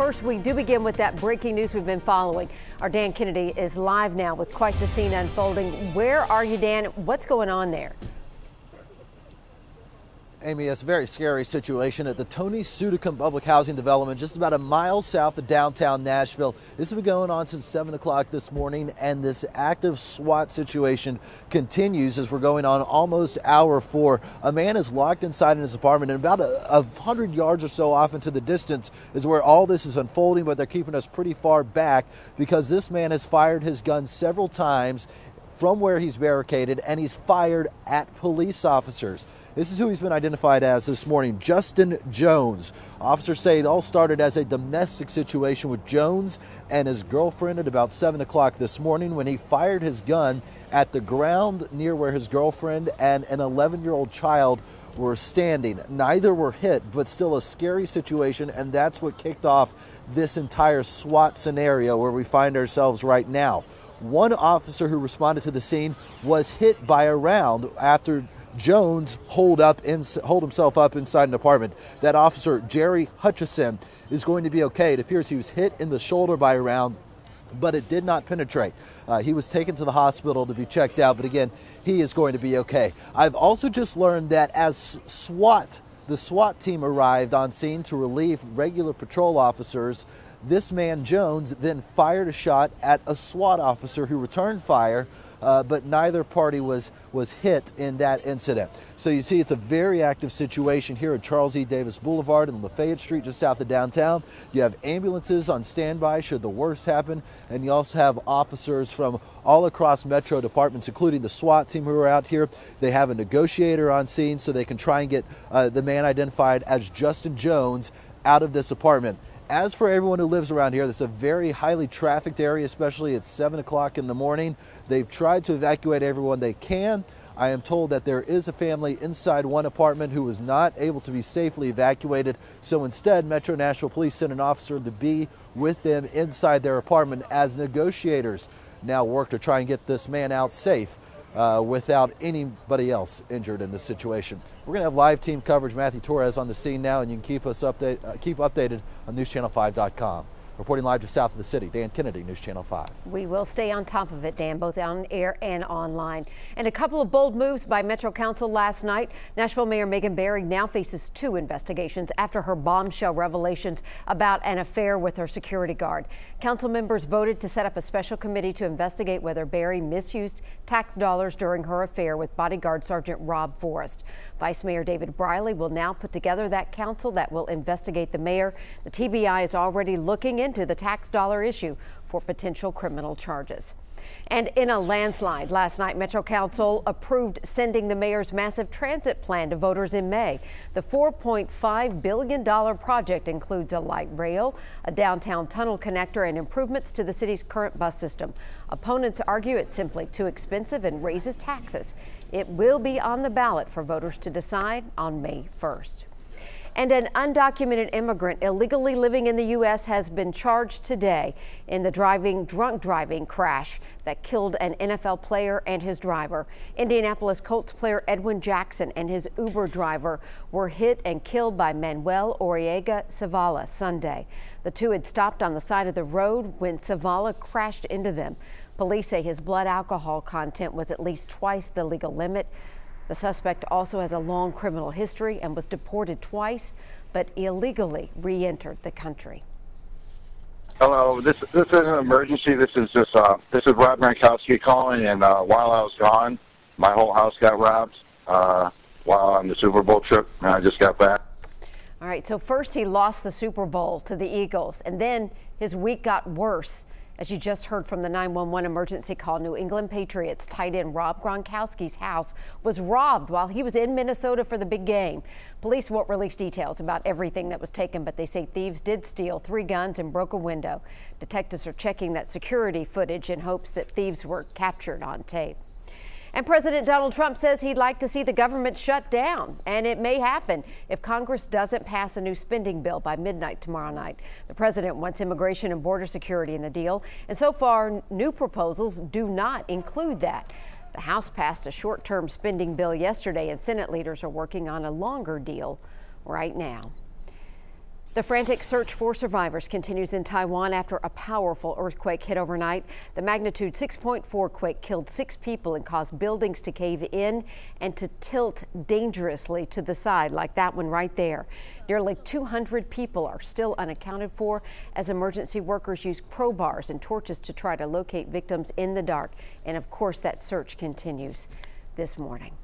first, we do begin with that breaking news we've been following. Our Dan Kennedy is live now with quite the scene unfolding. Where are you, Dan? What's going on there? Amy, it's a very scary situation at the Tony Sudicum Public Housing Development, just about a mile south of downtown Nashville. This has been going on since 7 o'clock this morning, and this active SWAT situation continues as we're going on almost hour 4. A man is locked inside in his apartment, and about 100 yards or so off into the distance is where all this is unfolding, but they're keeping us pretty far back because this man has fired his gun several times from where he's barricaded, and he's fired at police officers. This is who he's been identified as this morning, Justin Jones. Officers say it all started as a domestic situation with Jones and his girlfriend at about 7 o'clock this morning when he fired his gun at the ground near where his girlfriend and an 11-year-old child were standing. Neither were hit, but still a scary situation, and that's what kicked off this entire SWAT scenario where we find ourselves right now. One officer who responded to the scene was hit by a round after Jones holed himself up inside an apartment. That officer, Jerry Hutchison, is going to be okay. It appears he was hit in the shoulder by a round, but it did not penetrate. He was taken to the hospital to be checked out, but again, he is going to be okay. I've also just learned that as the SWAT team arrived on scene to relieve regular patrol officers, this man, Jones, then fired a shot at a SWAT officer who returned fire, but neither party was hit in that incident. So you see, it's a very active situation here at Charles E. Davis Boulevard and Lafayette Street, just south of downtown. You have ambulances on standby should the worst happen, and you also have officers from all across Metro departments, including the SWAT team who are out here. They have a negotiator on scene so they can try and get the man identified as Justin Jones out of this apartment. As for everyone who lives around here, this is a very highly trafficked area, especially at 7 o'clock in the morning. They've tried to evacuate everyone they can. I am told that there is a family inside one apartment who was not able to be safely evacuated. So instead, Metro Nashville Police sent an officer to be with them inside their apartment as negotiators now work to try and get this man out safe without anybody else injured in this situation. We're going to have live team coverage. Matthew Torres on the scene now, and you can keep us keep updated on NewsChannel5.com. Reporting live just south of the city, Dan Kennedy, News Channel 5. We will stay on top of it, Dan, both on air and online. And a couple of bold moves by Metro Council last night. Nashville Mayor Megan Barry now faces 2 investigations after her bombshell revelations about an affair with her security guard. Council members voted to set up a special committee to investigate whether Barry misused tax dollars during her affair with bodyguard Sergeant Rob Forrest. Vice Mayor David Briley will now put together that council that will investigate the mayor. The TBI is already looking into the tax dollar issue for potential criminal charges. And in a landslide last night, Metro Council approved sending the mayor's massive transit plan to voters in May. The $4.5 billion project includes a light rail, a downtown tunnel connector, and improvements to the city's current bus system. Opponents argue it's simply too expensive and raises taxes. It will be on the ballot for voters to decide on May 1st. And an undocumented immigrant illegally living in the U.S. has been charged today in the drunk driving crash that killed an NFL player and his driver. Indianapolis Colts player Edwin Jackson and his Uber driver were hit and killed by Manuel Oriega Zavala Sunday. The two had stopped on the side of the road when Zavala crashed into them. Police say his blood alcohol content was at least twice the legal limit. The suspect also has a long criminal history and was deported twice, but illegally re-entered the country. Hello, this is an emergency. This is Rob Gronkowski calling, and while I was gone, my whole house got robbed while on the Super Bowl trip, and I just got back. All right, so first he lost the Super Bowl to the Eagles, and then his week got worse. As you just heard from the 911 emergency call, New England Patriots tight end Rob Gronkowski's house was robbed while he was in Minnesota for the big game. Police won't release details about everything that was taken, but they say thieves did steal 3 guns and broke a window. Detectives are checking that security footage in hopes that thieves were captured on tape. And President Donald Trump says he'd like to see the government shut down, and it may happen if Congress doesn't pass a new spending bill by midnight tomorrow night. The president wants immigration and border security in the deal, and so far new proposals do not include that. The House passed a short-term spending bill yesterday, and Senate leaders are working on a longer deal right now. The frantic search for survivors continues in Taiwan after a powerful earthquake hit overnight. The magnitude 6.4 quake killed 6 people and caused buildings to cave in and to tilt dangerously to the side, like that one right there. Nearly 200 people are still unaccounted for as emergency workers use crowbars and torches to try to locate victims in the dark. And of course, that search continues this morning.